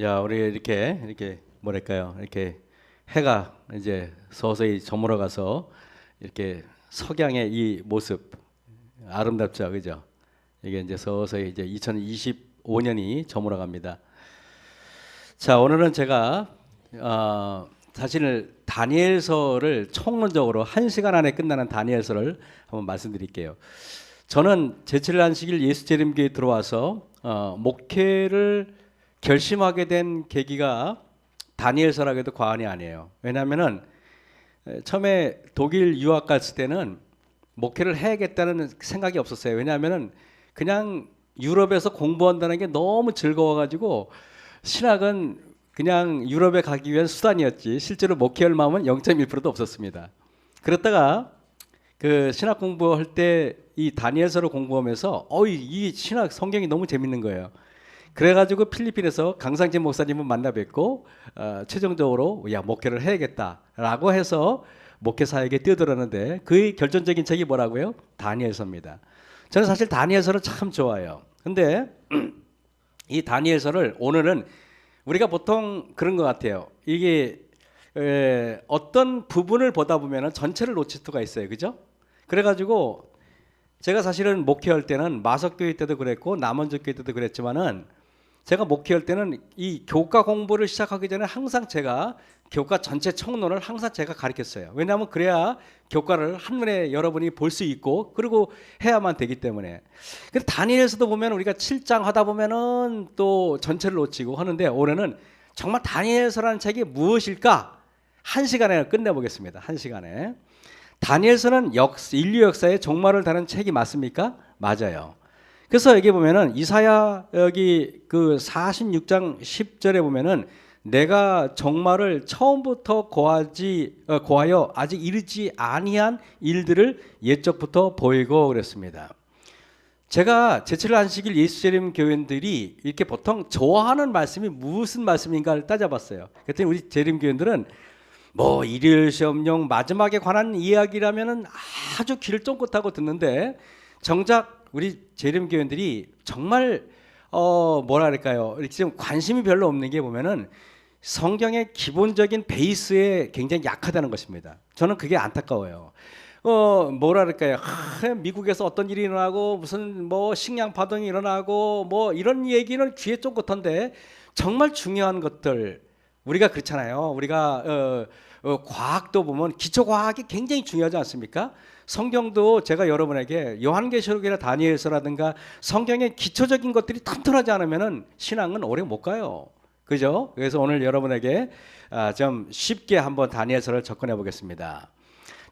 야, 우리 이렇게 뭐랄까요? 이렇게 해가 이제 서서히 저물어 가서 이렇게 석양의 이 모습 아름답죠, 그죠? 이게 이제 서서히 이제 2025년이 저물어 갑니다. 자, 오늘은 제가 사실 다니엘서를 총론적으로 1시간 안에 끝나는 다니엘서를 한번 말씀드릴게요. 저는 제7일 안식일 예수재림교회에 들어와서 목회를 결심하게 된 계기가 다니엘서라고 해도 과언이 아니에요. 왜냐하면은 처음에 독일 유학 갔을 때는 목회를 해야겠다는 생각이 없었어요. 왜냐하면은 그냥 유럽에서 공부한다는 게 너무 즐거워가지고 신학은 그냥 유럽에 가기 위한 수단이었지 실제로 목회할 마음은 0.1%도 없었습니다. 그랬다가 그 신학 공부할 때 이 다니엘서를 공부하면서 이 신학 성경이 너무 재밌는 거예요. 그래가지고 필리핀에서 강상진 목사님을 만나 뵙고 최종적으로 야 목회를 해야겠다라고 해서 목회 사역에 뛰어들었는데 그 결정적인 책이 뭐라고요? 다니엘서입니다. 저는 사실 다니엘서를 참 좋아해요. 근데 이 다니엘서를 오늘은 우리가 보통 그런 것 같아요. 이게 어떤 부분을 보다 보면 전체를 놓칠 수가 있어요. 그죠? 그래가지고 제가 사실은 목회할 때는 마석교회 때도 그랬고 남원주교회 때도 그랬지만은 제가 목회할 때는 이 교과 공부를 시작하기 전에 항상 제가 교과 전체 총론을 항상 제가 가르쳤어요. 왜냐하면 그래야 교과를 한눈에 여러분이 볼 수 있고 그리고 해야만 되기 때문에. 근데 다니엘서도 보면 우리가 7장 하다 보면은 또 전체를 놓치고 하는데 올해는 정말 다니엘서라는 책이 무엇일까? 1시간에 끝내보겠습니다. 1시간에. 다니엘서는 인류 역사의 종말을 다룬 책이 맞습니까? 맞아요. 그래서 여기 보면은 이사야 여기 그 46장 10절에 보면은 내가 종말을 처음부터 고하여 아직 이르지 아니한 일들을 옛적부터 보이고 그랬습니다. 제가 제7일 안식일 예수재림 교인들이 이렇게 보통 좋아하는 말씀이 무슨 말씀인가를 따져봤어요. 그랬더니 우리 재림 교인들은 뭐 일요일 시험용 마지막에 관한 이야기라면은 아주 귀를 쫑긋하고 듣는데 정작 우리 재림 교인들이 정말 뭐랄까요? 지금 관심이 별로 없는 게 보면은 성경의 기본적인 베이스에 굉장히 약하다는 것입니다. 저는 그게 안타까워요. 뭐랄까요? 미국에서 어떤 일이 일어나고 무슨 뭐 식량 파동이 일어나고 뭐 이런 얘기는 귀에 쫑긋한데 정말 중요한 것들 우리가 그렇잖아요. 우리가 과학도 보면 기초 과학이 굉장히 중요하지 않습니까? 성경도 제가 여러분에게 요한계시록이나 다니엘서라든가 성경의 기초적인 것들이 튼튼하지 않으면은 신앙은 오래 못 가요. 그죠? 그래서 오늘 여러분에게 좀 쉽게 한번 다니엘서를 접근해 보겠습니다.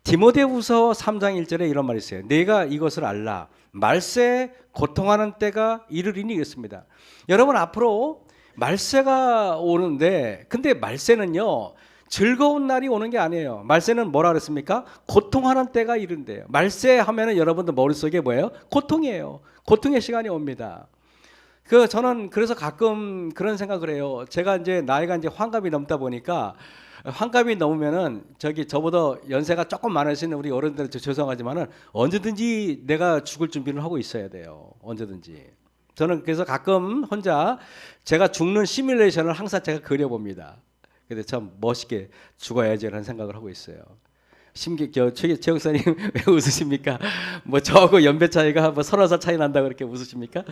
디모데후서 3장 1절에 이런 말이 있어요. 내가 이것을 알라. 말세에 고통하는 때가 이르리니 이랬습니다. 여러분 앞으로 말세가 오는데 근데 말세는요 즐거운 날이 오는 게 아니에요. 말세는 뭐라 그랬습니까? 고통하는 때가 이른대요. 말세 하면은 여러분들 머릿속에 뭐예요? 고통이에요. 고통의 시간이 옵니다. 저는 그래서 가끔 그런 생각을 해요. 제가 이제 나이가 이제 환갑이 넘다 보니까 환갑이 넘으면은 저보다 연세가 조금 많으신 우리 어른들은 죄송하지만은 언제든지 내가 죽을 준비를 하고 있어야 돼요. 언제든지. 저는 그래서 가끔 혼자 제가 죽는 시뮬레이션을 항상 제가 그려봅니다. 근데 참 멋있게 죽어야지라는 생각을 하고 있어요. 최 목사님 왜 웃으십니까? 뭐 저하고 연배 차이가 뭐 30살 차이 난다고 그렇게 웃으십니까?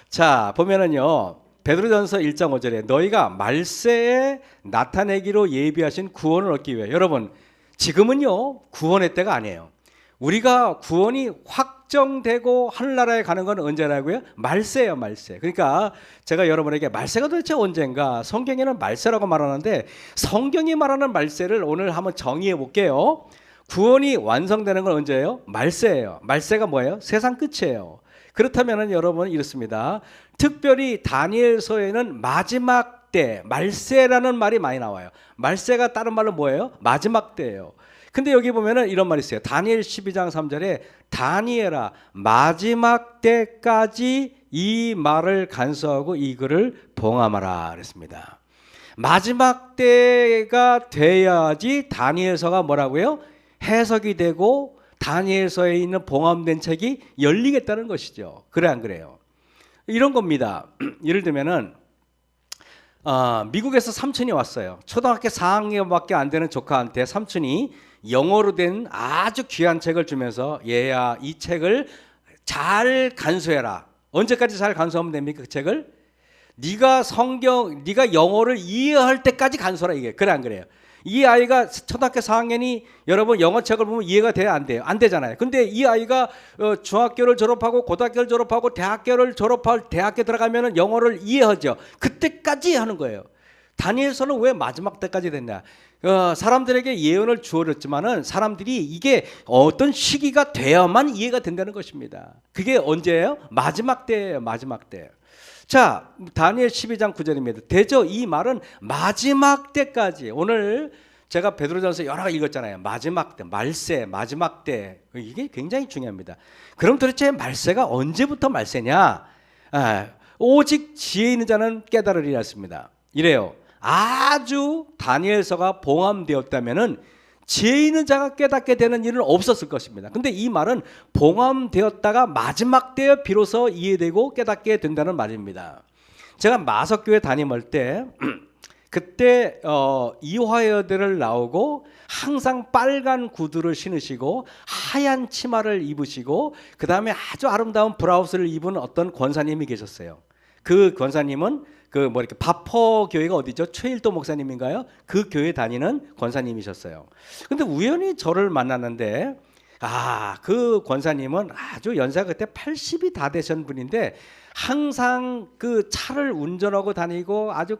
자 보면은요 베드로전서 1장 5절에 너희가 말세에 나타내기로 예비하신 구원을 얻기 위해 여러분 지금은요 구원의 때가 아니에요. 우리가 구원이 확정되고 하늘나라에 가는 건 언제라고요? 말세예요, 말세. 그러니까 제가 여러분에게 말세가 도대체 언젠가 성경에는 말세라고 말하는데 성경이 말하는 말세를 오늘 한번 정의해 볼게요. 구원이 완성되는 건 언제예요? 말세예요. 말세가 뭐예요? 세상 끝이에요. 그렇다면 여러분 이렇습니다. 특별히 다니엘서에는 마지막 때, 말세라는 말이 많이 나와요. 말세가 다른 말로 뭐예요? 마지막 때예요. 근데 여기 보면은 이런 말이 있어요. 다니엘 12장 3절에 다니엘아 마지막 때까지 이 말을 간수하고 이 글을 봉함하라 그랬습니다. 마지막 때가 돼야지 다니엘서가 뭐라고요? 해석이 되고 다니엘서에 있는 봉함된 책이 열리겠다는 것이죠. 그래 안 그래요? 이런 겁니다. 예를 들면은 미국에서 삼촌이 왔어요. 초등학교 4학년밖에 안 되는 조카한테 삼촌이 영어로 된 아주 귀한 책을 주면서 얘야 이 책을 잘 간수해라. 언제까지 잘 간수하면 됩니까? 그 책을 네가 영어를 이해할 때까지 간수하라. 이게 그래 안 그래요? 이 아이가 초등학교 4학년이 여러분 영어책을 보면 이해가 돼요? 안 돼요? 안 되잖아요. 근데 이 아이가 중학교를 졸업하고 고등학교를 졸업하고 대학교를 졸업할 대학교 들어가면은 영어를 이해하죠. 그때까지 하는 거예요. 다니엘서는 왜 마지막 때까지 됐냐? 사람들에게 예언을 주어졌지만은 사람들이 이게 어떤 시기가 돼야만 이해가 된다는 것입니다. 그게 언제예요? 마지막 때예요. 마지막 때. 자, 다니엘 12장 9절입니다. 대저 이 말은 마지막 때까지. 오늘 제가 베드로전서 여러 가 읽었잖아요. 마지막 때, 말세, 마지막 때. 이게 굉장히 중요합니다. 그럼 도대체 말세가 언제부터 말세냐? 오직 지혜 있는 자는 깨달으리라 했습니다. 이래요. 아주 다니엘서가 봉함되었다면은 지혜 있는 자가 깨닫게 되는 일은 없었을 것입니다. 근데 이 말은 봉함되었다가 마지막 때에 비로소 이해되고 깨닫게 된다는 말입니다. 제가 마석교회 담임할 때 그때 이화여대를 나오고 항상 빨간 구두를 신으시고 하얀 치마를 입으시고 그 다음에 아주 아름다운 브라우스를 입은 어떤 권사님이 계셨어요. 그 권사님은 이렇게 바퍼 교회가 어디죠? 최일도 목사님인가요? 그 교회 다니는 권사님이셨어요. 근데 우연히 저를 만났는데 그 권사님은 아주 연세가 그때 80이 다 되신 분인데 항상 그 차를 운전하고 다니고 아주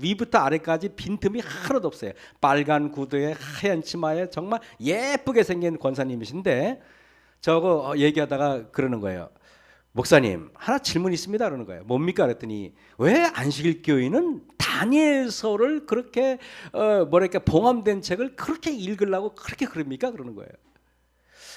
위부터 아래까지 빈틈이 하나도 없어요. 빨간 구두에 하얀 치마에 정말 예쁘게 생긴 권사님이신데 저거 얘기하다가 그러는 거예요. 목사님 하나 질문 있습니다 그러는 거예요. 뭡니까 그랬더니 왜 안식일교회는 다니엘서를 그렇게 봉함된 책을 그렇게 읽으려고 그렇게 그럽니까 그러는 거예요.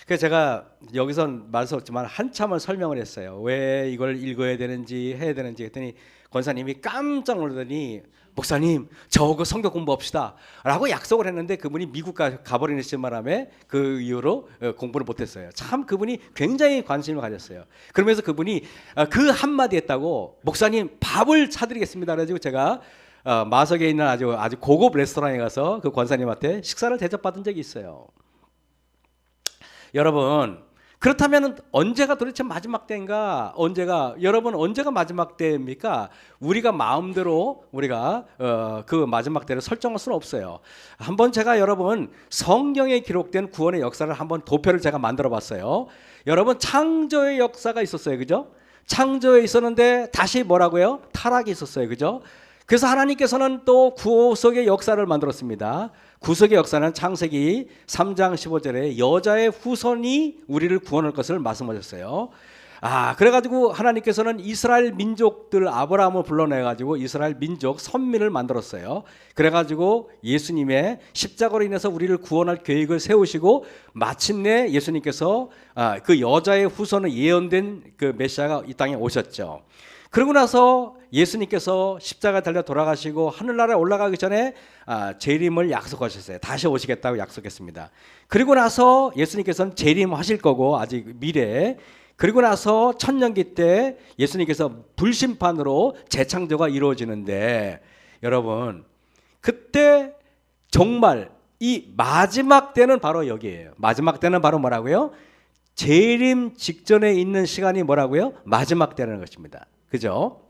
그래서 제가 여기선 말 수 없지만 한참을 설명을 했어요. 왜 이걸 읽어야 되는지 해야 되는지 했더니 권사님이 깜짝 놀라더니 목사님 저거 성경 공부합시다 라고 약속을 했는데 그분이 미국 가버리는 바람에 그 이후로 공부를 못했어요. 참 그분이 굉장히 관심을 가졌어요. 그러면서 그분이 그 한마디 했다고 목사님 밥을 사드리겠습니다 그래가지고 제가 마석에 있는 아주 고급 레스토랑에 가서 그 권사님한테 식사를 대접받은 적이 있어요. 여러분 그렇다면 언제가 도대체 마지막 때인가? 여러분 언제가 마지막 때입니까? 우리가 마음대로 우리가 그 마지막 때를 설정할 수는 없어요. 한번 제가 여러분 성경에 기록된 구원의 역사를 한번 도표를 제가 만들어 봤어요. 여러분 창조의 역사가 있었어요. 그죠? 창조에 있었는데 다시 뭐라고요? 타락이 있었어요. 그죠? 그래서 하나님께서는 또 구속의 역사를 만들었습니다. 구속의 역사는 창세기 3장 15절에 여자의 후손이 우리를 구원할 것을 말씀하셨어요. 그래가지고 하나님께서는 이스라엘 민족들 아브라함을 불러내가지고 이스라엘 민족 선민을 만들었어요. 그래가지고 예수님의 십자가로 인해서 우리를 구원할 계획을 세우시고 마침내 예수님께서 그 여자의 후손을 예언된 그 메시아가 이 땅에 오셨죠. 그러고 나서 예수님께서 십자가 달려 돌아가시고 하늘나라에 올라가기 전에 재림을 약속하셨어요. 다시 오시겠다고 약속했습니다. 그리고 나서 예수님께서는 재림하실 거고 아직 미래에 그리고 나서 천년기 때 예수님께서 불심판으로 재창조가 이루어지는데 여러분 그때 정말 이 마지막 때는 바로 여기에요. 마지막 때는 바로 뭐라고요? 재림 직전에 있는 시간이 뭐라고요? 마지막 때라는 것입니다. 그죠?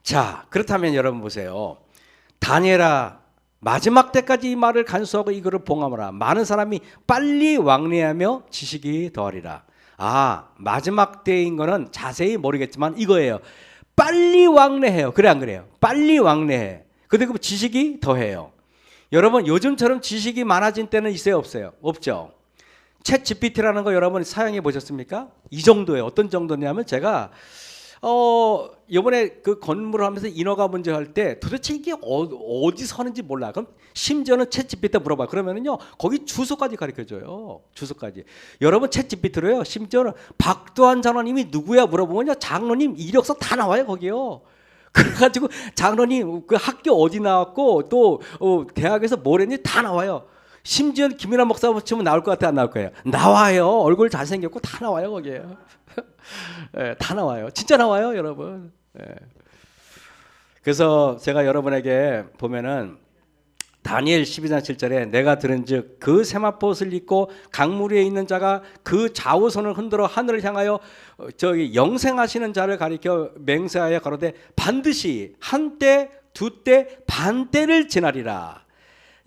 자, 그렇다면 여러분 보세요. 다니엘아 마지막 때까지 이 말을 간수하고 이거를 봉함하라. 많은 사람이 빨리 왕래하며 지식이 더하리라. 마지막 때인 거는 자세히 모르겠지만 이거예요. 빨리 왕래해요. 그래 안 그래요? 빨리 왕래해. 그리고 지식이 더해요. 여러분 요즘처럼 지식이 많아진 때는 있어요 없어요? 없죠. 챗 GPT라는 거 여러분 사용해 보셨습니까? 이 정도예요. 어떤 정도냐면 제가 이번에 그 건물을 하면서 인허가 문제 할 때 도대체 이게 어디서 하는지 몰라. 그럼 심지어는 챗 GPT 물어봐요. 그러면은요 거기 주소까지 가르쳐줘요. 주소까지. 여러분 챗 GPT로요 심지어는 박도환 장로님이 누구야 물어보면요 장로님 이력서 다 나와요 거기요. 그래가지고 장로님 그 학교 어디 나왔고 또 대학에서 뭘 했는지 다 나와요. 심지어 김연아 목사 붙이면 나올 것 같아 안 나올 거예요? 나와요. 얼굴 잘생겼고 다 나와요 거기에. 다 나와요. 진짜 나와요 여러분. 그래서 제가 여러분에게 보면은 다니엘 12장 7절에 내가 들은즉 그 세마포옷을 입고 강물 위에 있는 자가 그 좌우손을 흔들어 하늘을 향하여 저기 영생하시는 자를 가리켜 맹세하여 가로되 반드시 한때 두때 반때를 지나리라.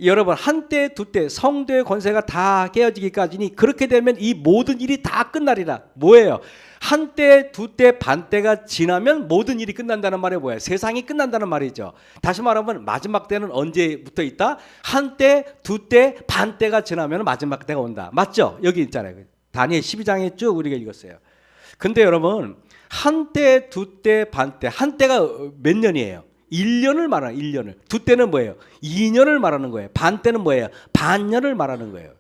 여러분 한때 두때 성도의 권세가 다 깨어지기까지니 그렇게 되면 이 모든 일이 다 끝나리라. 뭐예요? 한때 두때 반때가 지나면 모든 일이 끝난다는 말이 뭐예요? 세상이 끝난다는 말이죠. 다시 말하면 마지막 때는 언제부터 있다? 한때 두때 반때가 지나면 마지막 때가 온다. 맞죠? 여기 있잖아요. 다니엘 12장에 쭉 우리가 읽었어요. 근데 여러분 한때 두때 반때 한때가 몇 년이에요? 1년을 말하는 1년을. 두때는 뭐예요? 2년을 말하는 거예요. 반때는 뭐예요? 반년을 말하는 거예요.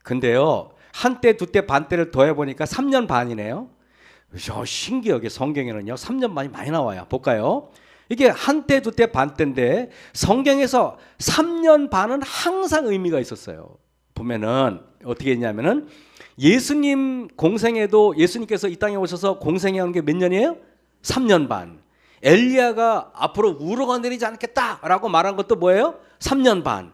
근데요. 한때 두때 반때를 더해 보니까 3년 반이네요. 신기하게 성경에는요. 3년 반이 많이 나와요. 볼까요? 이게 한때 두때 반때인데 성경에서 3년 반은 항상 의미가 있었어요. 보면은 어떻게 했냐면은 예수님 공생에도 예수님께서 이 땅에 오셔서 공생한 게 몇 년이에요? 3년 반. 엘리야가 앞으로 우로가 내리지 않겠다라고 말한 것도 뭐예요? 3년 반.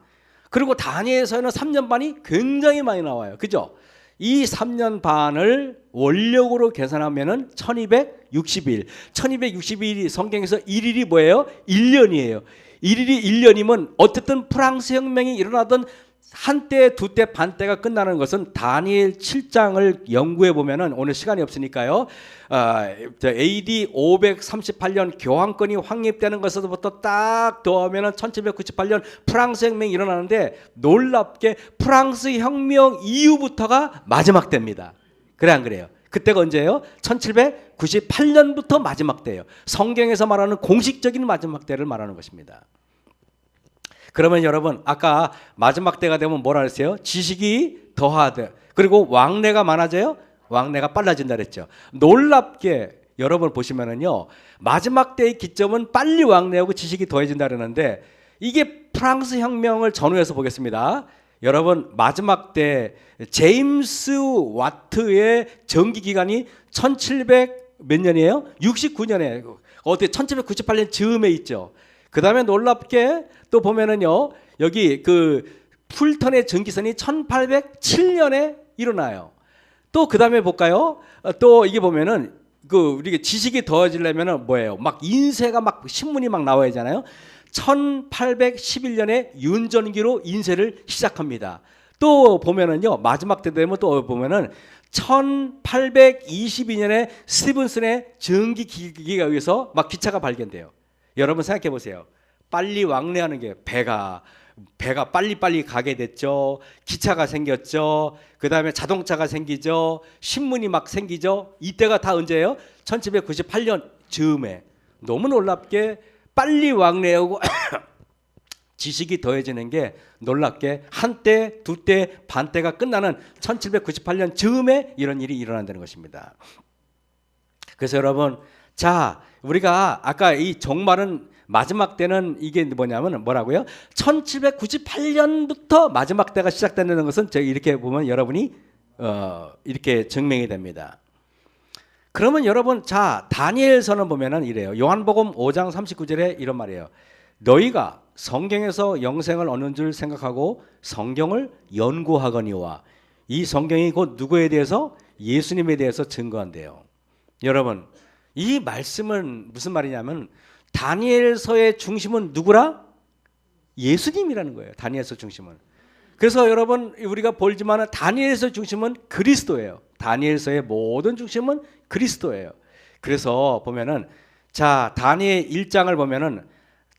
그리고 다니엘서에는 3년 반이 굉장히 많이 나와요. 그죠? 이 3년 반을 원력으로 계산하면은 1260일. 1260일이 성경에서 1일이 뭐예요? 1년이에요. 1일이 1년이면 어쨌든 프랑스 혁명이 일어나던 한때 두때 반때가 끝나는 것은 다니엘 7장을 연구해 보면은 오늘 시간이 없으니까요. AD 538년 교황권이 확립되는 것에서부터 딱 더하면은 1798년 프랑스 혁명이 일어나는데 놀랍게 프랑스 혁명 이후부터가 마지막 때입니다. 그래 안 그래요? 그때가 언제예요? 1798년부터 마지막 때예요. 성경에서 말하는 공식적인 마지막 때를 말하는 것입니다. 그러면 여러분 아까 마지막 때가 되면 뭐라 그랬어요? 지식이 더하되 그리고 왕래가 많아져요? 왕래가 빨라진다 그랬죠. 놀랍게 여러분 보시면은요 마지막 때의 기점은 빨리 왕래하고 지식이 더해진다 그러는데 이게 프랑스 혁명을 전후해서 보겠습니다. 여러분 마지막 때 제임스 와트의 전기 기간이 1700 몇 년이에요? 69년에 어떻게 1798년 즈음에 있죠. 그 다음에 놀랍게 또 보면은요 여기 그 풀턴의 전기선이 1807년에 일어나요. 또 그 다음에 볼까요? 또 이게 보면은 그 우리가 지식이 더해지려면은 뭐예요? 막 인쇄가 막 신문이 막 나와야 하잖아요. 1811년에 윤전기로 인쇄를 시작합니다. 또 보면은요 마지막 때 되면 또 보면은 1822년에 스티븐슨의 전기기기에 의해서 막 기차가 발견돼요. 여러분 생각해 보세요. 빨리 왕래하는 게 배가 빨리빨리 가게 됐죠. 기차가 생겼죠. 그 다음에 자동차가 생기죠. 신문이 막 생기죠. 이때가 다 언제예요? 1798년 즈음에. 너무 놀랍게 빨리 왕래하고 지식이 더해지는 게 놀랍게 한때 두때 반때가 끝나는 1798년 즈음에 이런 일이 일어난다는 것입니다. 그래서 여러분 자 우리가 아까 이 종말은 마지막 때는 이게 뭐냐면 뭐라고요? 1798년부터 마지막 때가 시작된다는 것은 저희 이렇게 보면 여러분이 이렇게 증명이 됩니다. 그러면 여러분 자 다니엘서는 보면은 이래요. 요한복음 5장 39절에 이런 말이에요. 너희가 성경에서 영생을 얻는 줄 생각하고 성경을 연구하거니와 이 성경이 곧 누구에 대해서 예수님에 대해서 증거한대요. 여러분 이 말씀은 무슨 말이냐면 다니엘서의 중심은 누구라? 예수님이라는 거예요. 다니엘서 중심은. 그래서 여러분 우리가 볼지만 다니엘서 중심은 그리스도예요. 다니엘서의 모든 중심은 그리스도예요. 그래서 보면은 자 다니엘 1장을 보면은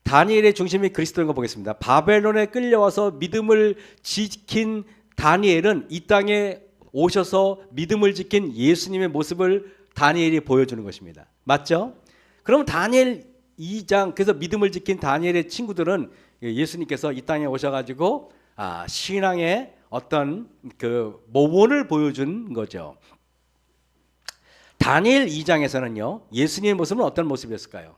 다니엘의 중심이 그리스도인 거 보겠습니다. 바벨론에 끌려와서 믿음을 지킨 다니엘은 이 땅에 오셔서 믿음을 지킨 예수님의 모습을 다니엘이 보여주는 것입니다. 맞죠? 그럼 다니엘 2장 그래서 믿음을 지킨 다니엘의 친구들은 예수님께서 이 땅에 오셔가지고 신앙의 어떤 그 모본을 보여준 거죠. 다니엘 2장에서는요 예수님의 모습은 어떤 모습이었을까요?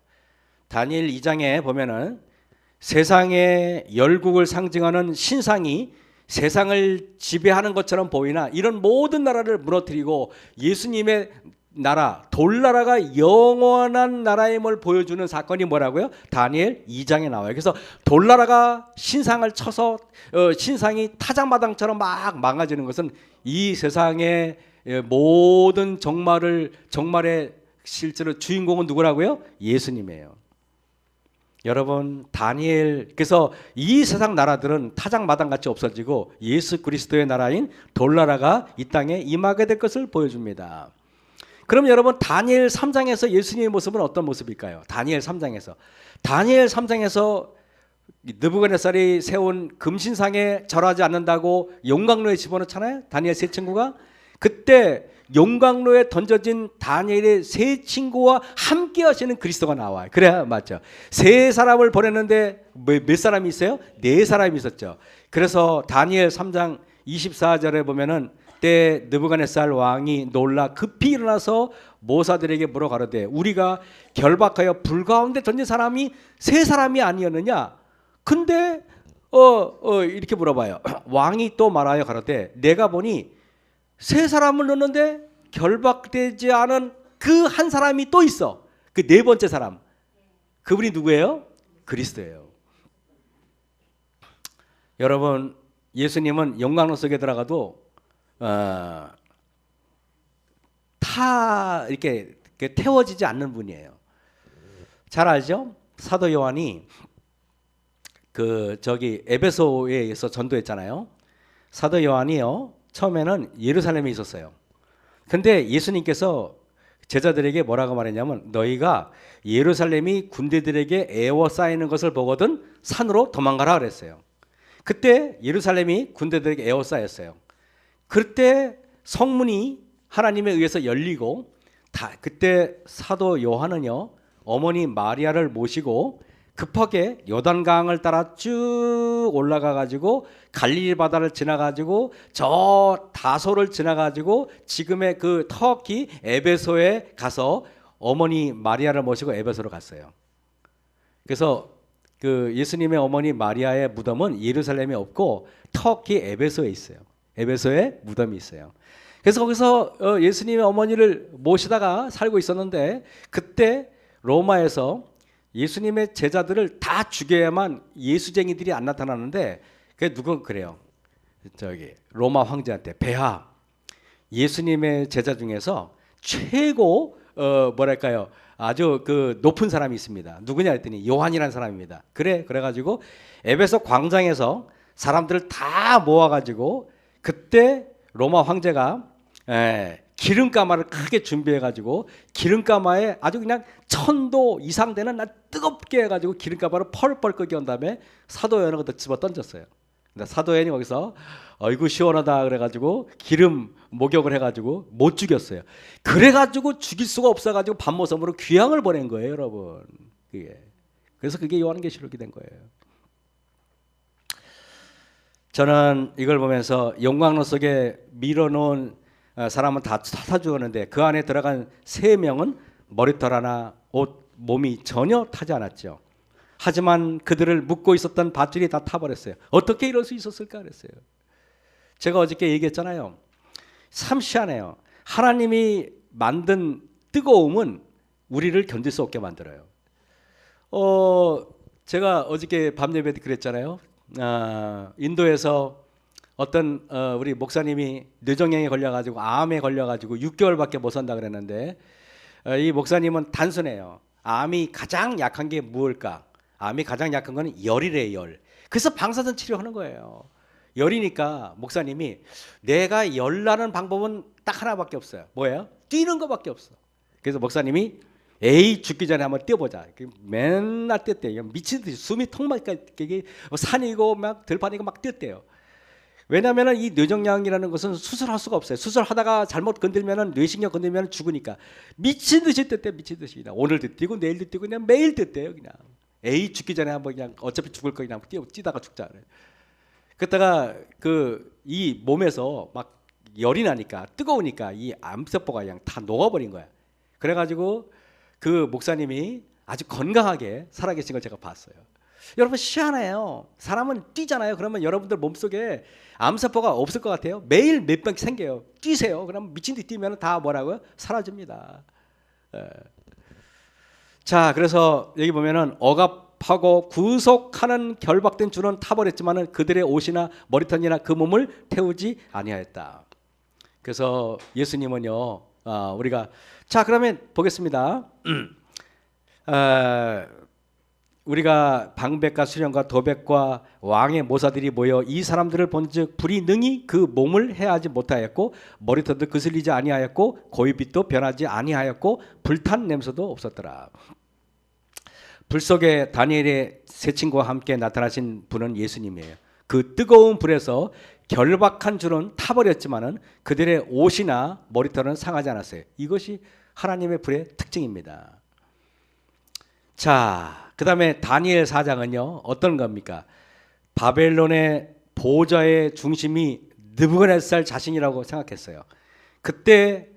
다니엘 2장에 보면은 세상의 열국을 상징하는 신상이 세상을 지배하는 것처럼 보이나 이런 모든 나라를 무너뜨리고 예수님의 나라, 돌나라가 영원한 나라임을 보여주는 사건이 뭐라고요? 다니엘 2장에 나와요. 그래서 돌나라가 신상을 쳐서 신상이 타작마당처럼 막 망가지는 것은 이 세상의 모든 정말의 실제로 주인공은 누구라고요? 예수님이에요. 여러분, 다니엘, 그래서 이 세상 나라들은 타작마당같이 없어지고 예수 그리스도의 나라인 돌나라가 이 땅에 임하게 될 것을 보여줍니다. 그럼 여러분, 다니엘 3장에서 예수님의 모습은 어떤 모습일까요? 다니엘 3장에서 느부갓네살이 세운 금신상에 절하지 않는다고 용광로에 집어넣잖아요. 다니엘 세 친구가. 그때 용광로에 던져진 다니엘의 세 친구와 함께 하시는 그리스도가 나와요. 그래야 맞죠. 세 사람을 보냈는데 몇 사람이 있어요? 네 사람이 있었죠. 그래서 다니엘 3장 24절에 보면은 때 느부갓네살 왕이 놀라 급히 일어나서 모사들에게 물어 가로되 우리가 결박하여 불 가운데 던진 사람이 세 사람이 아니었느냐? 근데 이렇게 물어봐요. 왕이 또 말하여 가로되 내가 보니 세 사람을 넣는데 결박되지 않은 그 한 사람이 또 있어. 그 네 번째 사람. 그분이 누구예요? 그리스도예요. 여러분, 예수님은 영광로 속에 들어가도 이렇게 태워지지 않는 분이에요. 잘 알죠? 사도 요한이 에베소에서 전도했잖아요. 사도 요한이요, 처음에는 예루살렘에 있었어요. 근데 예수님께서 제자들에게 뭐라고 말했냐면 너희가 예루살렘이 군대들에게 에워싸이는 것을 보거든 산으로 도망가라 그랬어요. 그때 예루살렘이 군대들에게 에워싸였어요. 그때 성문이 하나님에 의해서 열리고 그때 사도 요한은요, 어머니 마리아를 모시고 급하게 요단강을 따라 쭉 올라가 가지고 갈릴리 바다를 지나 가지고 저 다소를 지나 가지고 지금의 그 터키 에베소에 가서 어머니 마리아를 모시고 에베소로 갔어요. 그래서 그 예수님의 어머니 마리아의 무덤은 예루살렘에 없고 터키 에베소에 있어요. 에베소에 무덤이 있어요. 그래서 거기서 예수님의 어머니를 모시다가 살고 있었는데 그때 로마에서 예수님의 제자들을 다 죽여야만 예수쟁이들이 안 나타나는데 그게 누군 그래요. 로마 황제한테 베하, 예수님의 제자 중에서 최고 뭐랄까요, 아주 그 높은 사람이 있습니다. 누구냐 했더니 요한이라는 사람입니다. 그래가지고 에베소 광장에서 사람들을 다 모아가지고 그때 로마 황제가 기름가마를 크게 준비해가지고 기름가마에 아주 그냥 1000도 이상 되는 뜨겁게 해가지고 기름가마를 펄펄 끓게 한 다음에 사도 요한을 거기다 집어 던졌어요. 근데 사도 요한이 거기서 어이구 시원하다 그래가지고 기름 목욕을 해가지고 못 죽였어요. 그래가지고 죽일 수가 없어가지고 밤모섬으로 귀향을 보낸 거예요, 여러분. 그래서 그게 요한계시록이 된 거예요. 저는 이걸 보면서 용광로 속에 밀어놓은 사람은 다 죽었는데 그 안에 들어간 3명은 머리털 하나, 옷, 몸이 전혀 타지 않았죠. 하지만 그들을 묶고 있었던 밧줄이 다 타버렸어요. 어떻게 이럴 수 있었을까 그랬어요. 제가 어저께 얘기했잖아요. 참 희한해요. 하나님이 만든 뜨거움은 우리를 견딜 수 없게 만들어요. 제가 어저께 밤 예배 때 그랬잖아요. 인도에서 어떤 우리 목사님이 뇌종양에 걸려가지고 암에 걸려가지고 6개월밖에 못 산다 그랬는데 이 목사님은 단순해요. 암이 가장 약한 게 무엇일까? 암이 가장 약한 거는 열이래요, 열. 그래서 방사선 치료하는 거예요. 열이니까 목사님이 내가 열 나는 방법은 딱 하나밖에 없어요. 뭐예요? 뛰는 거밖에 없어. 그래서 목사님이 에이 죽기 전에 한번 뛰어보자. 맨날 뛰었대요. 미친 듯이 숨이 턱 막히게 산이고 막 들판이고 막 뛰었대요. 왜냐하면 이 뇌종양이라는 것은 수술할 수가 없어요. 수술하다가 잘못 건들면 뇌신경 건들면 죽으니까 미친 듯이 뛰었대. 미친 듯이 그냥 오늘도 뛰고 내일도 뛰고 그냥 매일 뛰었대요. 그냥 에이 죽기 전에 한번 그냥 어차피 죽을 거 그냥 뛰다가 죽자. 그랬다가 이 몸에서 막 열이 나니까 뜨거우니까 이 암세포가 그냥 다 녹아버린 거야. 그래가지고 그 목사님이 아주 건강하게 살아계신 걸 제가 봤어요. 여러분 희한해요. 사람은 뛰잖아요. 그러면 여러분들 몸속에 암세포가 없을 것 같아요. 매일 몇 번 생겨요. 뛰세요. 그럼 미친 듯이 뛰면 다 뭐라고요? 사라집니다. 예. 자, 그래서 여기 보면은 억압하고 구속하는 결박된 주는 타버렸지만은 그들의 옷이나 머리털이나 그 몸을 태우지 아니하였다. 그래서 예수님은요, 우리가 자 그러면 보겠습니다. 우리가 방백과 수령과 도백과 왕의 모사들이 모여 이 사람들을 본즉 불이 능히 그 몸을 해하지 못하였고 머리털도 그슬리지 아니하였고 고위빛도 변하지 아니하였고 불탄 냄새도 없었더라. 불 속에 다니엘의 세 친구와 함께 나타나신 분은 예수님이에요. 그 뜨거운 불에서 결박한 줄은 타버렸지만은 그들의 옷이나 머리털은 상하지 않았어요. 이것이 하나님의 불의 특징입니다. 자, 그 다음에 다니엘 4장은요 어떤 겁니까? 바벨론의 보좌의 중심이 느부갓네살 자신이라고 생각했어요. 그때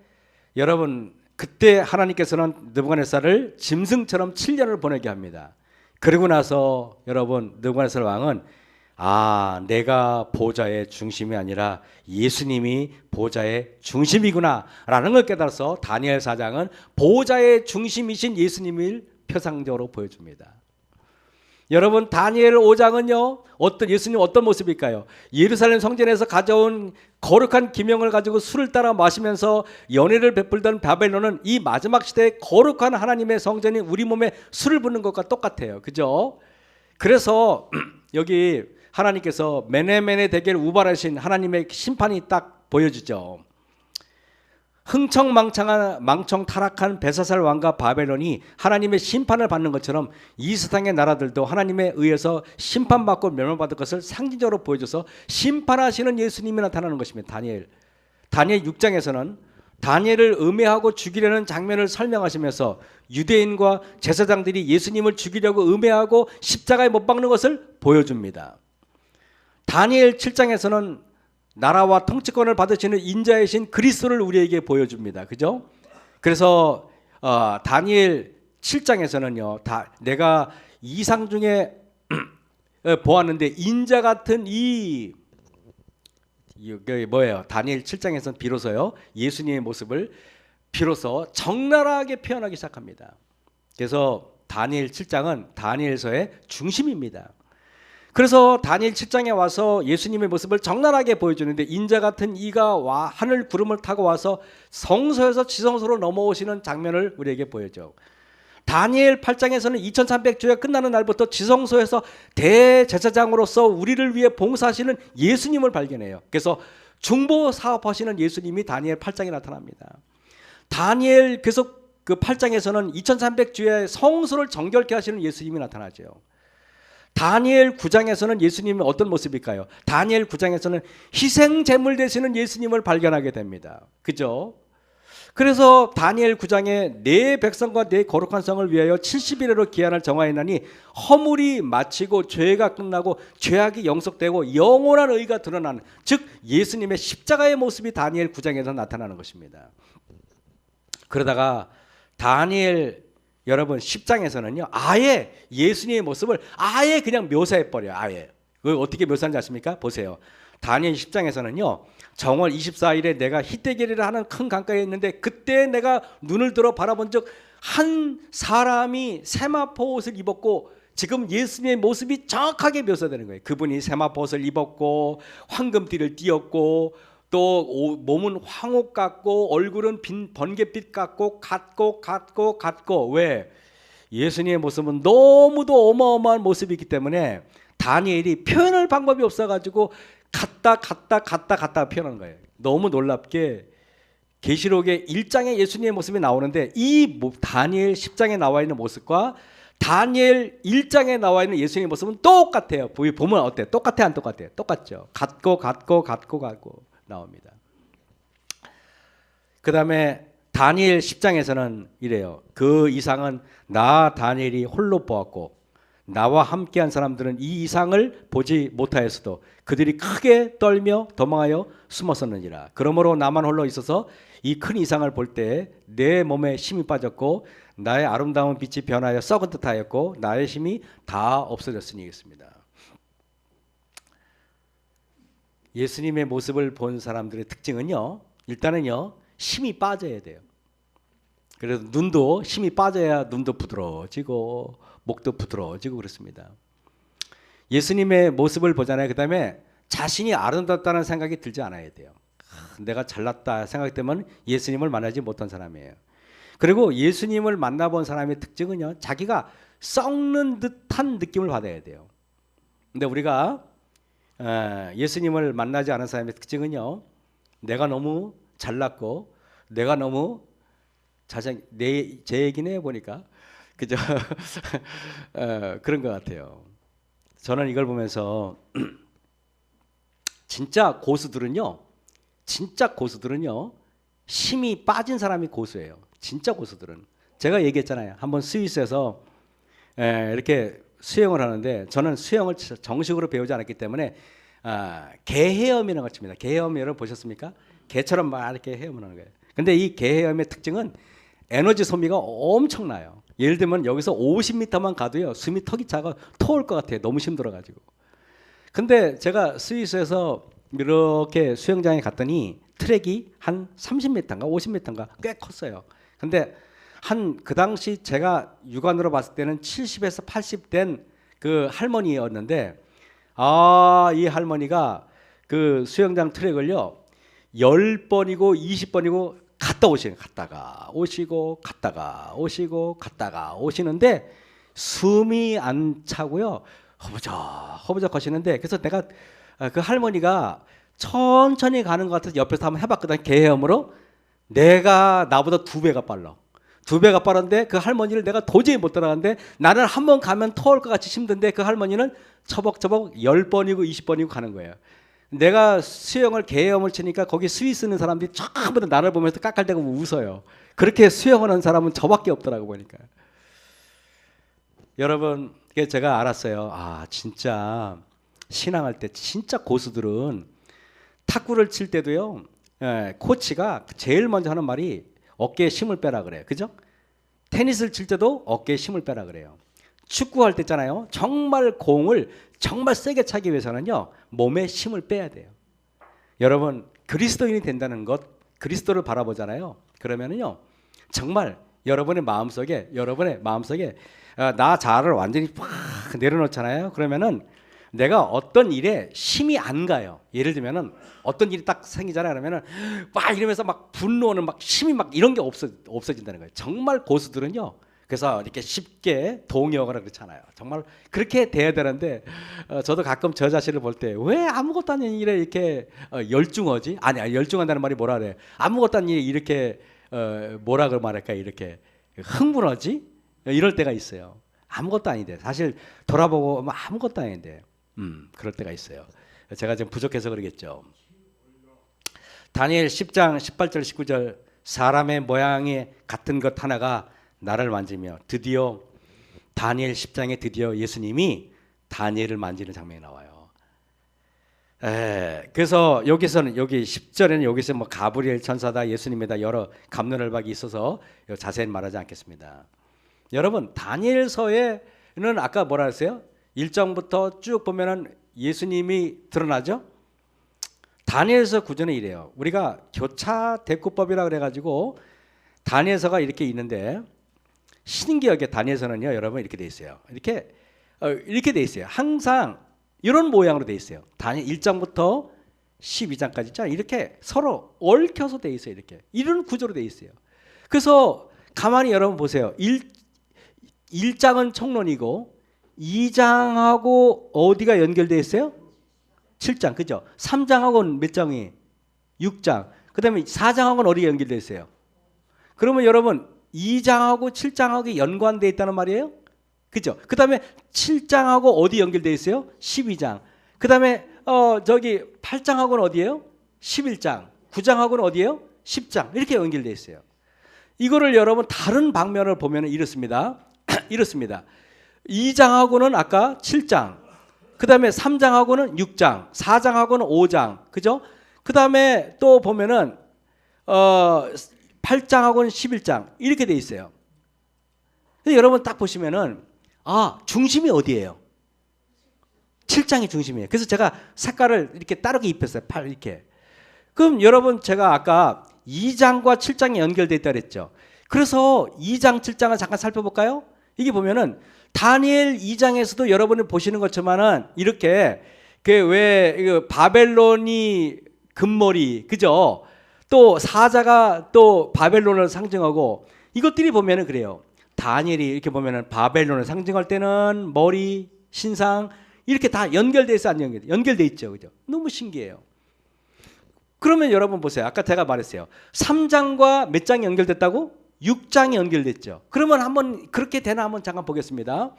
여러분 그때 하나님께서는 느부갓네살을 짐승처럼 7년을 보내게 합니다. 그러고 나서 여러분 느부갓네살 왕은 내가 보좌의 중심이 아니라 예수님이 보좌의 중심이구나 라는 걸 깨달아서 다니엘 4장은 보좌의 중심이신 예수님을 표상적으로 보여줍니다. 여러분 다니엘 5장은요 예수님 어떤 모습일까요? 예루살렘 성전에서 가져온 거룩한 기명을 가지고 술을 따라 마시면서 연회를 베풀던 바벨론은 이 마지막 시대에 거룩한 하나님의 성전인 우리 몸에 술을 붓는 것과 똑같아요. 그죠? 그래서 여기 하나님께서 메네메네 대계를 우발하신 하나님의 심판이 딱 보여지죠. 흥청망청 타락한 벨사살 왕과 바벨론이 하나님의 심판을 받는 것처럼 이 세상의 나라들도 하나님에 의해서 심판받고 멸망받을 것을 상징적으로 보여줘서 심판하시는 예수님이 나타나는 것입니다. 다니엘 6장에서는 다니엘을 음해하고 죽이려는 장면을 설명하시면서 유대인과 제사장들이 예수님을 죽이려고 음해하고 십자가에 못 박는 것을 보여줍니다. 다니엘 7장에서는 나라와 통치권을 받으시는 인자이신 그리스도를 우리에게 보여줍니다. 그죠? 그래서 다니엘 7장에서는요, 내가 이상 중에 보았는데 인자 같은 이게 뭐예요? 다니엘 7장에서는 비로소요 예수님의 모습을 비로소 적나라하게 표현하기 시작합니다. 그래서 다니엘 7장은 다니엘서의 중심입니다. 그래서 다니엘 7장에 와서 예수님의 모습을 적나라하게 보여주는데 인자 같은 이가 하늘 구름을 타고 와서 성소에서 지성소로 넘어오시는 장면을 우리에게 보여줘. 다니엘 8장에서는 2300주가 끝나는 날부터 지성소에서 대제사장으로서 우리를 위해 봉사하시는 예수님을 발견해요. 그래서 중보 사업하시는 예수님이 다니엘 8장에 나타납니다. 다니엘 계속 그 8장에서는 2300주에 성소를 정결케 하시는 예수님이 나타나죠. 다니엘 9장에서는 예수님이 어떤 모습일까요? 다니엘 9장에서는 희생 제물 되시는 예수님을 발견하게 됩니다. 그죠? 그래서 다니엘 9장에 내 백성과 내 거룩한 성을 위하여 70일으로 기한을 정하였나니 허물이 마치고 죄가 끝나고 죄악이 영속되고 영원한 의가 드러나는, 즉 예수님의 십자가의 모습이 다니엘 9장에서 나타나는 것입니다. 그러다가 다니엘 여러분 10장에서는요 아예 예수님의 모습을 아예 그냥 묘사해버려요. 아예. 그걸 어떻게 묘사하는지 아십니까? 보세요. 다니엘 10장에서는요 정월 24일에 내가 히데겔이라 하는 큰 강가에 있는데 그때 내가 눈을 들어 바라본 적 한 사람이 세마포 옷을 입었고, 지금 예수님의 모습이 정확하게 묘사되는 거예요. 그분이 세마포 옷을 입었고 황금띠를 띠었고 또 몸은 황옥 같고 얼굴은 번갯빛 같고 같고 왜? 예수님의 모습은 너무도 어마어마한 모습이기 때문에 다니엘이 표현할 방법이 없어가지고 같다 표현한 거예요. 너무 놀랍게 계시록의 1장에 예수님의 모습이 나오는데 이 다니엘 10장에 나와 있는 모습과 다니엘 1장에 나와 있는 예수님의 모습은 똑같아요. 보면 어때요? 똑같아요? 안 똑같아요? 똑같죠. 같고 나옵니다. 그 다음에 다니엘 10장에서는 이래요. 그 이상은 나 다니엘이 홀로 보았고 나와 함께한 사람들은 이 이상을 보지 못하였어도 그들이 크게 떨며 도망하여 숨었었느니라. 그러므로 나만 홀로 있어서 이 큰 이상을 볼 때 내 몸에 힘이 빠졌고 나의 아름다운 빛이 변하여 썩은 듯하였고 나의 힘이 다 없어졌으니겠습니다. 예수님의 모습을 본 사람들의 특징은요, 일단은요, 힘이 빠져야 돼요. 그래서 눈도 힘이 빠져야 눈도 부드러워지고 목도 부드러워지고 그렇습니다. 예수님의 모습을 보잖아요. 그 다음에 자신이 아름답다는 생각이 들지 않아야 돼요. 내가 잘났다 생각되면 예수님을 만나지 못한 사람이에요. 그리고 예수님을 만나본 사람의 특징은요, 자기가 썩는 듯한 느낌을 받아야 돼요. 근데 우리가 예수님을 만나지 않은 사람의 특징은요, 내가 너무 잘났고 내가 너무 제 얘기네 보니까 그죠? 그런 것 같아요. 저는 이걸 보면서 진짜 고수들은요, 힘이 빠진 사람이 고수예요. 진짜 고수들은. 제가 얘기했잖아요. 한번 스위스에서 이렇게 수영을 하는데, 저는 수영을 정식으로 배우지 않았기 때문에 개 헤엄이라는 걸 칩니다. 개 헤엄 여러분 보셨습니까? 개처럼 막 이렇게 헤엄을 하는 거예요. 근데 이 개 헤엄의 특징은 에너지 소비가 엄청나요. 예를 들면 여기서 50m만 가도요, 숨이 턱이 차가 토할 것 같아요. 너무 힘들어가지고. 근데 제가 스위스에서 이렇게 수영장에 갔더니 트랙이 한 30m인가 50m인가 꽤 컸어요. 근데 그 당시 제가 육안으로 봤을 때는 70에서 80 된 그 할머니였는데, 이 할머니가 그 수영장 트랙을요 10번이고 20번이고 갔다가 오시는데 숨이 안 차고요, 허부적 거시는데, 그래서 내가 그 할머니가 천천히 가는 것 같아서 옆에서 한번 해봤거든. 개헤엄으로. 내가 나보다 2배가 빨라. 2배가 빠른데 그 할머니를 내가 도저히 못 따라가는데, 나는 한 번 가면 토할 것 같이 힘든데 그 할머니는 처벅처벅 10번이고 20번이고 가는 거예요. 내가 수영을 개헤엄을 치니까 거기 스위스 있는 사람들이 전부 다 나를 보면서 깔깔대고 웃어요. 그렇게 수영하는 사람은 저밖에 없더라고 보니까. 여러분, 제가 알았어요. 진짜 신앙할 때 진짜 고수들은 탁구를 칠 때도요, 코치가 제일 먼저 하는 말이 어깨에 힘을 빼라 그래요. 그죠? 테니스를 칠 때도 어깨에 힘을 빼라 그래요. 축구할 때 있잖아요, 정말 공을 정말 세게 차기 위해서는요, 몸에 힘을 빼야 돼요. 여러분, 그리스도인이 된다는 것, 그리스도를 바라보잖아요. 그러면은요, 정말 여러분의 마음속에 나 자아를 완전히 팍 내려놓잖아요. 그러면은 내가 어떤 일에 힘이 안 가요. 예를 들면은 어떤 일이 딱 생기잖아요. 그러면은 막 이러면서 막 분노는 막 힘이 막 이런 게 없어진다는 거예요. 정말 고수들은요, 그래서 이렇게 쉽게 동요하거나 그렇잖아요. 정말 그렇게 돼야 되는데, 저도 가끔 저 자신을 볼 때 왜 아무것도 아닌 일에 이렇게 열중하지? 아니, 열중한다는 말이 뭐라 그래? 아무것도 아닌 일에 이렇게 뭐라 그 말할까, 이렇게 흥분하지? 이럴 때가 있어요. 아무것도 아닌데, 사실 돌아보고 아무것도 아닌데, 그럴 때가 있어요. 제가 좀 부족해서 그러겠죠. 다니엘 10장 18절 19절, 사람의 모양이 같은 것 하나가 나를 만지며, 드디어 다니엘 10장에 드디어 예수님이 다니엘을 만지는 장면이 나와요. 그래서 여기서는, 여기 10절에는 여기서 뭐 가브리엘 천사다, 예수님이다, 여러 갑론을박이 있어서 자세히 말하지 않겠습니다. 여러분, 다니엘서에는 아까 뭐라 했어요? 1장부터 쭉 보면은 예수님이 드러나죠? 다니엘서 구조는 이래요. 우리가 교차 대꾸법이라 그래가지고 다니엘서가 이렇게 있는데, 신기하게 다니엘서는요, 여러분 이렇게 돼 있어요. 이렇게 돼 있어요. 항상 이런 모양으로 돼 있어요. 다니엘 1장부터 12장까지 있잖아요. 이렇게 서로 얽혀서 돼 있어요. 이런 구조로 돼 있어요. 그래서 가만히 여러분 보세요. 1장은 총론이고 2장하고 어디가 연결되어 있어요? 7장, 그죠? 3장하고는 몇 장이? 6장. 그 다음에 4장하고는 어디가 연결되어 있어요? 그러면 여러분 2장하고 7장하고 연관되어 있다는 말이에요? 그죠? 그 다음에 7장하고 어디 연결되어 있어요? 12장. 그 다음에 8장하고는 어디예요? 11장. 9장하고는 어디예요? 10장. 이렇게 연결되어 있어요. 이거를 여러분 다른 방면을 보면 이렇습니다. 이렇습니다. 2장하고는 아까 7장, 그 다음에 3장하고는 6장, 4장하고는 5장, 그죠? 그 다음에 또 보면은 8장하고는 11장 이렇게 돼 있어요. 근데 여러분 딱 보시면은 중심이 어디예요? 7장이 중심이에요. 그래서 제가 색깔을 이렇게 다르게 입혔어요. 이렇게. 그럼 여러분 제가 아까 2장과 7장이 연결되어 있다 그랬죠. 그래서 2장, 7장을 잠깐 살펴볼까요? 이게 보면은 다니엘 2장에서도 여러분이 보시는 것처럼은 이렇게 왜 바벨론이 금머리, 그죠? 또 사자가 또 바벨론을 상징하고 이것들이 보면은 그래요. 다니엘이 이렇게 보면은 바벨론을 상징할 때는 머리, 신상 이렇게 다 연결돼 있어 안 연결돼? 연결돼 있죠, 그죠? 너무 신기해요. 그러면 여러분 보세요. 아까 제가 말했어요. 3장과 몇 장이 연결됐다고? 6장이 연결됐죠. 그러면 한번 그렇게 되나 한번 잠깐 보겠습니다.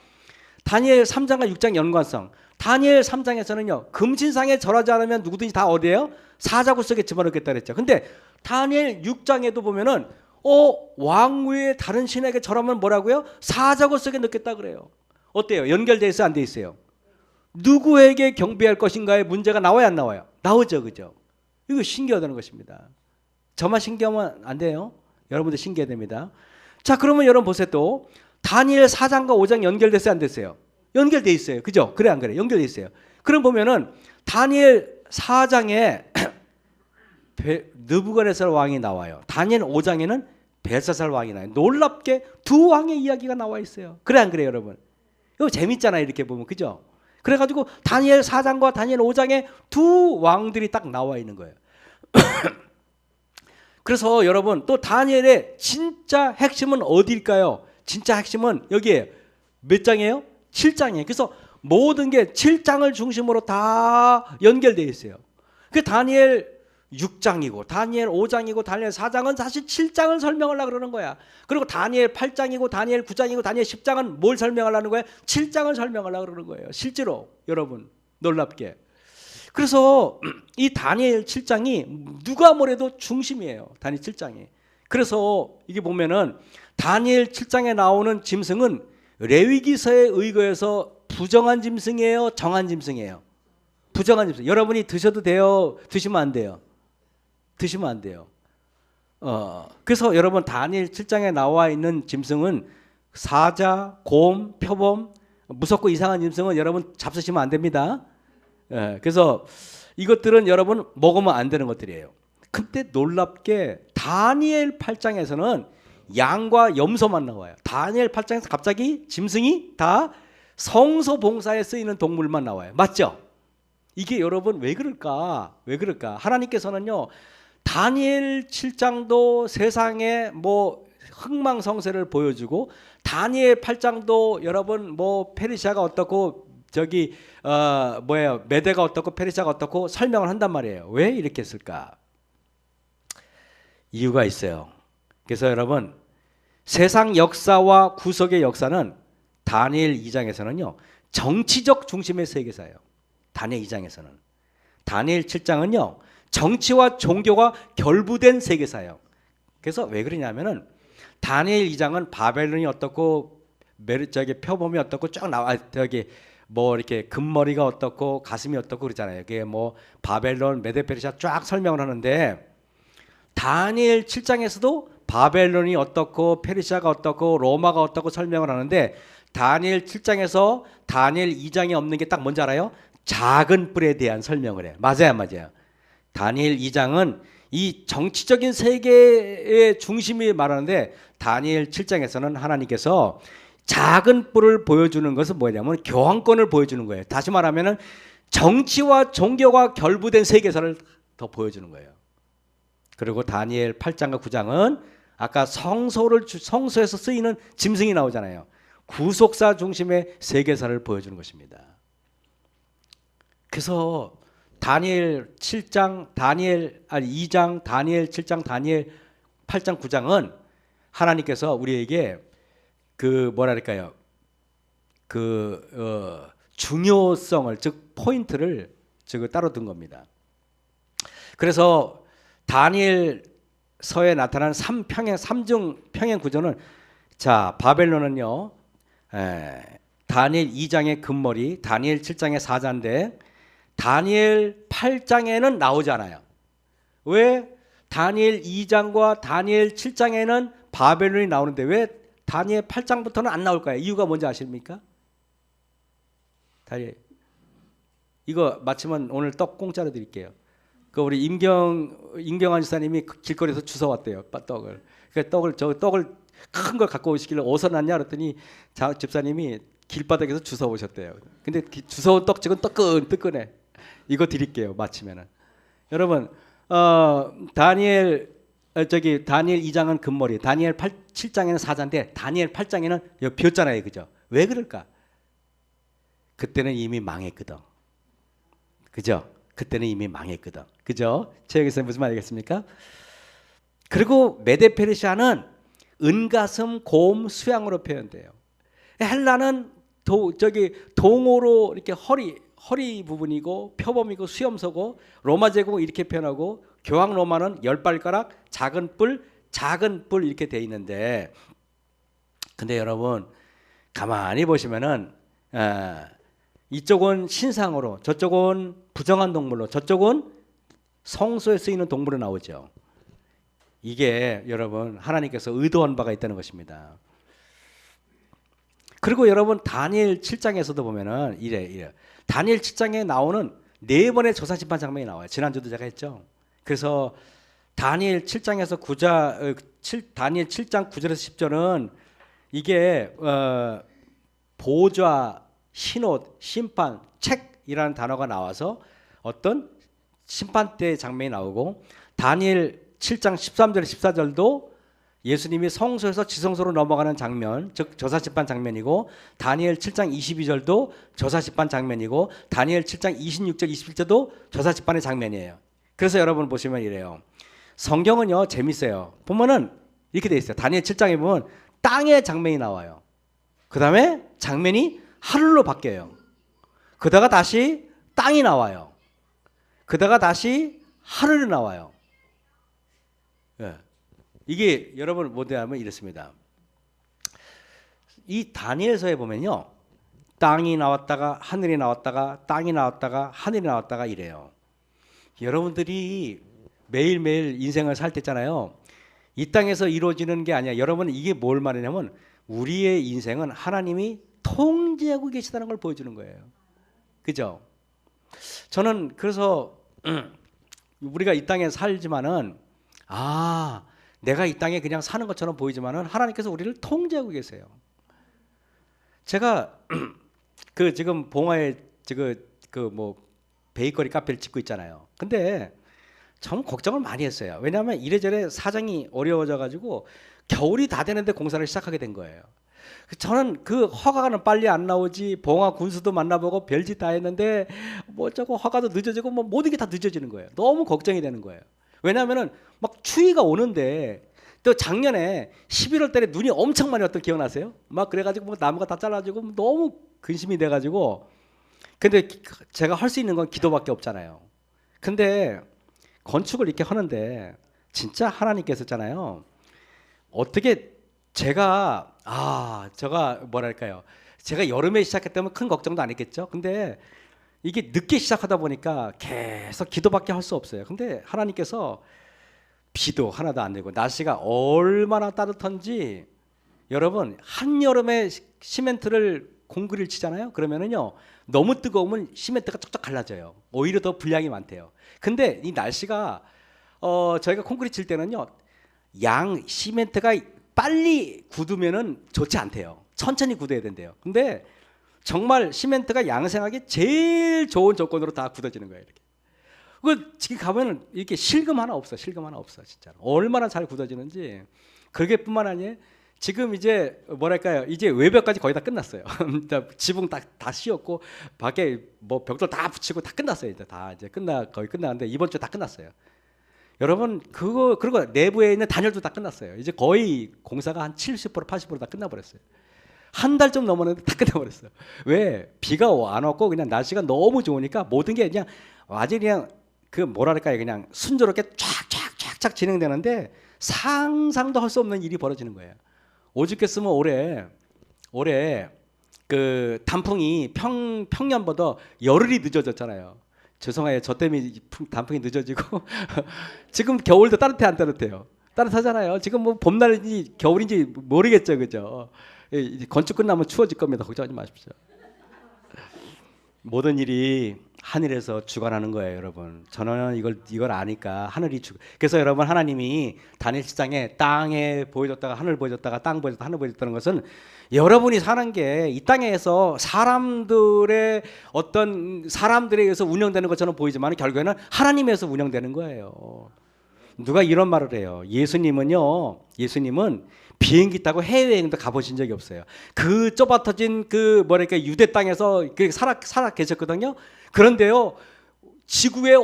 다니엘 3장과 6장 연관성. 다니엘 3장에서는요. 금신상에 절하지 않으면 누구든지 다 어디예요? 사자굴 속에 집어넣겠다 그랬죠. 근데 다니엘 6장에도 보면은 왕 외에 다른 신에게 절하면 뭐라고요? 사자굴 속에 넣겠다 그래요. 어때요? 연결돼 있어요? 안 돼 있어요? 누구에게 경배할 것인가의 문제가 나와야 안 나와요? 나오죠, 그죠? 이거 신기하다는 것입니다. 저만 신기하면 안 돼요. 여러분들 신기해야 됩니다. 자, 그러면 여러분 보세요. 또 다니엘 4장과 5장 연결됐어요, 안 됐어요? 연결돼 있어요. 그죠? 그래 안 그래? 연결돼 있어요. 그럼 보면은 다니엘 4장에 느부갓네살 왕이 나와요. 다니엘 5장에는 벨사살 왕이 나와요. 놀랍게 두 왕의 이야기가 나와 있어요. 그래 안 그래요, 여러분? 이거 재밌잖아요, 이렇게 보면. 그죠? 그래가지고 다니엘 4장과 다니엘 5장에 두 왕들이 딱 나와 있는 거예요. 그래서 여러분 또 다니엘의 진짜 핵심은 어디일까요? 진짜 핵심은 여기에 몇 장이에요? 7장이에요. 그래서 모든 게 7장을 중심으로 다 연결되어 있어요. 그 다니엘 6장이고 다니엘 5장이고 다니엘 4장은 사실 7장을 설명하려고 그러는 거야. 그리고 다니엘 8장이고 다니엘 9장이고 다니엘 10장은 뭘 설명하려는 거예요? 7장을 설명하려고 그러는 거예요. 실제로 여러분 놀랍게. 그래서 이 다니엘 7장이 누가 뭐래도 중심이에요. 다니엘 7장이. 그래서 이게 보면은 다니엘 7장에 나오는 짐승은 레위기서에 의거해서 부정한 짐승이에요? 정한 짐승이에요? 부정한 짐승. 여러분이 드셔도 돼요? 드시면 안 돼요? 드시면 안 돼요. 그래서 여러분 다니엘 7장에 나와 있는 짐승은 사자, 곰, 표범, 무섭고 이상한 짐승은 여러분 잡수시면 안 됩니다. 그래서 이것들은 여러분 먹으면 안 되는 것들이에요. 근데 놀랍게 다니엘 8장에서는 양과 염소만 나와요. 다니엘 8장에서 갑자기 짐승이 다 성소 봉사에 쓰이는 동물만 나와요. 맞죠? 이게 여러분 왜 그럴까? 왜 그럴까? 하나님께서는요. 다니엘 7장도 세상에 뭐 흥망성쇠를 보여주고 다니엘 8장도 여러분 뭐 페르시아가 어떻고 저기 메대가 어떻고 페르시아가 어떻고 설명을 한단 말이에요. 왜 이렇게 했을까? 이유가 있어요. 그래서 여러분 세상 역사와 구속의 역사는 다니엘 2장에서는요 정치적 중심의 세계사예요. 다니엘 2장에서는. 다니엘 7장은요 정치와 종교가 결부된 세계사예요. 그래서 왜 그러냐면은 다니엘 2장은 바벨론이 어떻고 표범이 어떻고 쭉 나와 저기 뭐 이렇게 금머리가 어떻고 가슴이 어떻고 그러잖아요. 그게 뭐 바벨론, 메데페르시아 쫙 설명을 하는데 다니엘 7장에서도 바벨론이 어떻고 페르시아가 어떻고 로마가 어떻고 설명을 하는데 다니엘 7장에서 다니엘 2장에 없는 게 딱 뭔지 알아요? 작은 뿔에 대한 설명을 해요. 맞아요, 맞아요. 다니엘 2장은 이 정치적인 세계의 중심이 말하는데 다니엘 7장에서는 하나님께서 작은 뿔을 보여주는 것은 뭐냐면 교황권을 보여주는 거예요. 다시 말하면 정치와 종교가 결부된 세계사를 더 보여주는 거예요. 그리고 다니엘 8장과 9장은 아까 성소에서 쓰이는 짐승이 나오잖아요. 구속사 중심의 세계사를 보여주는 것입니다. 그래서 다니엘 7장, 2장, 다니엘 7장, 다니엘 8장, 9장은 하나님께서 우리에게 중요성을 즉 포인트를 따로 둔 겁니다. 그래서 다니엘서에 나타나는 3중 평행 구조는 자 바벨론은요 다니엘 2장의 금머리, 다니엘 7장의 사자인데 다니엘 8장에는 나오지 않아요. 왜 다니엘 2장과 다니엘 7장에는 바벨론이 나오는데 왜 다니엘 8장부터는 안 나올까요? 이유가 뭔지 아십니까? 다니엘 이거 마치면 오늘 떡 공짜로 드릴게요. 그 우리 임경환 지사님이 길거리에서 주워 왔대요. 떡을. 그 떡을 큰 걸 갖고 오시길래 어디서 났냐 그랬더니 집사님이 길바닥에서 주워 오셨대요. 근데 주워 온 떡집은 뜨끈뜨끈해. 이거 드릴게요. 마치면은. 여러분 다니엘 2장은 금머리, 다니엘 7장에는 사자인데 다니엘 8장에는 여기 비었잖아요. 그죠? 왜 그럴까? 그때는 이미 망했거든. 그죠? 그때는 이미 망했거든. 그죠? 제여기서 무슨 말이겠습니까? 그리고 메데페르시아는 은가슴, 고음, 수양으로 표현돼요. 헬라는 동호로 이렇게 허리 부분이고 표범이고 수염서고 로마 제국은 이렇게 표현하고 교황 로마는 10발가락, 작은 뿔 이렇게 돼 있는데 근데 여러분 가만히 보시면은 이쪽은 신상으로 저쪽은 부정한 동물로 저쪽은 성소에 쓰이는 동물로 나오죠. 이게 여러분 하나님께서 의도한 바가 있다는 것입니다. 그리고 여러분 다니엘 7장에서도 보면은 이래. 다니엘 7장에 나오는 4번의 조사심판 장면이 나와요. 지난주도 제가 했죠. 그래서 다니엘 7장에서 다니엘 7장 9절에서 10절은 이게 보좌, 신옷, 심판, 책이라는 단어가 나와서 어떤 심판 때 장면이 나오고 다니엘 7장 13절 14절도 예수님이 성소에서 지성소로 넘어가는 장면, 즉 저사심판 장면이고 다니엘 7장 22절도 저사심판 장면이고 다니엘 7장 26절 27절도 저사심판의 장면이에요. 그래서 여러분 보시면 이래요. 성경은요 재밌어요. 보면은 이렇게 돼 있어요. 다니엘 7장에 보면 땅의 장면이 나와요. 그 다음에 장면이 하늘로 바뀌어요. 그다가 다시 땅이 나와요. 그다가 다시 하늘이 나와요. 예. 이게 여러분 뭐냐면 이렇습니다. 이 다니엘서에 보면요. 땅이 나왔다가 하늘이 나왔다가 땅이 나왔다가 하늘이 나왔다가 이래요. 여러분들이 매일매일 인생을 살 때 있잖아요. 이 땅에서 이루어지는 게 아니야. 여러분 이게 뭘 말하냐면 우리의 인생은 하나님이 통제하고 계시다는 걸 보여주는 거예요. 그죠? 저는 그래서 우리가 이 땅에 살지만은 내가 이 땅에 그냥 사는 것처럼 보이지만은 하나님께서 우리를 통제하고 계세요. 제가 지금 봉화에 뭐 베이커리 카페를 짓고 있잖아요. 근데 참 걱정을 많이 했어요. 왜냐하면 이래저래 사정이 어려워져 가지고 겨울이 다 되는데 공사를 시작하게 된 거예요. 저는 그 허가는 빨리 안 나오지 봉화 군수도 만나보고 별짓 다 했는데 뭐 저거 허가도 늦어지고 뭐 모든 게 다 늦어지는 거예요. 너무 걱정이 되는 거예요. 왜냐하면은 막 추위가 오는데 또 작년에 11월 달에 눈이 엄청 많이 왔던 기억나세요? 막 그래가지고 뭐 나무가 다 잘라지고 너무 근심이 돼가지고 근데 제가 할 수 있는 건 기도밖에 없잖아요. 근데 건축을 이렇게 하는데 진짜 하나님께서 있잖아요. 어떻게 제가 뭐랄까요? 제가 여름에 시작했다면 큰 걱정도 안 했겠죠. 근데 이게 늦게 시작하다 보니까 계속 기도밖에 할 수 없어요. 근데 하나님께서 비도 하나도 안 내고 날씨가 얼마나 따뜻한지 여러분 한여름에 시멘트를 공구리를 치잖아요. 그러면은요 너무 뜨거우면 시멘트가 쩍쩍 갈라져요. 오히려 더 분량이 많대요. 근데 이 날씨가 저희가 콘크리트 칠 때는요 시멘트가 빨리 굳으면은 좋지 않대요. 천천히 굳어야 된대요. 근데 정말 시멘트가 양생하기 제일 좋은 조건으로 다 굳어지는 거예요. 이렇게. 그 지금 가면은 이렇게 실금 하나 없어. 진짜로. 얼마나 잘 굳어지는지. 그게뿐만 아니에요. 지금 이제 뭐랄까요? 이제 외벽까지 거의 다 끝났어요. 지붕 다 씌웠고 밖에 뭐 벽돌 다 붙이고 다 끝났어요. 이제 거의 끝나는데 이번 주 다 끝났어요. 여러분 그리고 내부에 있는 단열도 다 끝났어요. 이제 거의 공사가 한 70% 80% 다 끝나버렸어요. 한 달 좀 넘었는데 다 끝나버렸어요. 왜? 비가 안 왔고 그냥 날씨가 너무 좋으니까 모든 게 그냥 아주 그냥 뭐랄까요? 그냥 순조롭게 쫙쫙쫙쫙 진행되는데 상상도 할 수 없는 일이 벌어지는 거예요. 오죽했으면 올해 그 단풍이 평년보다 열흘이 늦어졌잖아요. 죄송해요. 저 때문에 단풍이 늦어지고 지금 겨울도 따뜻해 안 따뜻해요? 따뜻하잖아요. 지금 뭐 봄날인지 겨울인지 모르겠죠, 그죠? 이제 건축 끝나면 추워질 겁니다. 걱정하지 마십시오. 모든 일이 하늘에서 주관하는 거예요, 여러분. 저는 이걸 아니까 하늘이 그래서 여러분 하나님이 다니엘 7장에 땅에 보여줬다가 하늘 보여줬다가 땅 보여줬다가 하늘 보여줬다는 것은 여러분이 사는 게 이 땅에서 사람들의 어떤 사람들에 의해서 운영되는 것처럼 보이지만 결국에는 하나님에서 운영되는 거예요. 누가 이런 말을 해요. 예수님은 비행기 타고 해외여행도 가보신 적이 없어요. 그 좁아터진 그 뭐랄까 유대 땅에서 살아 계셨거든요. 그런데요,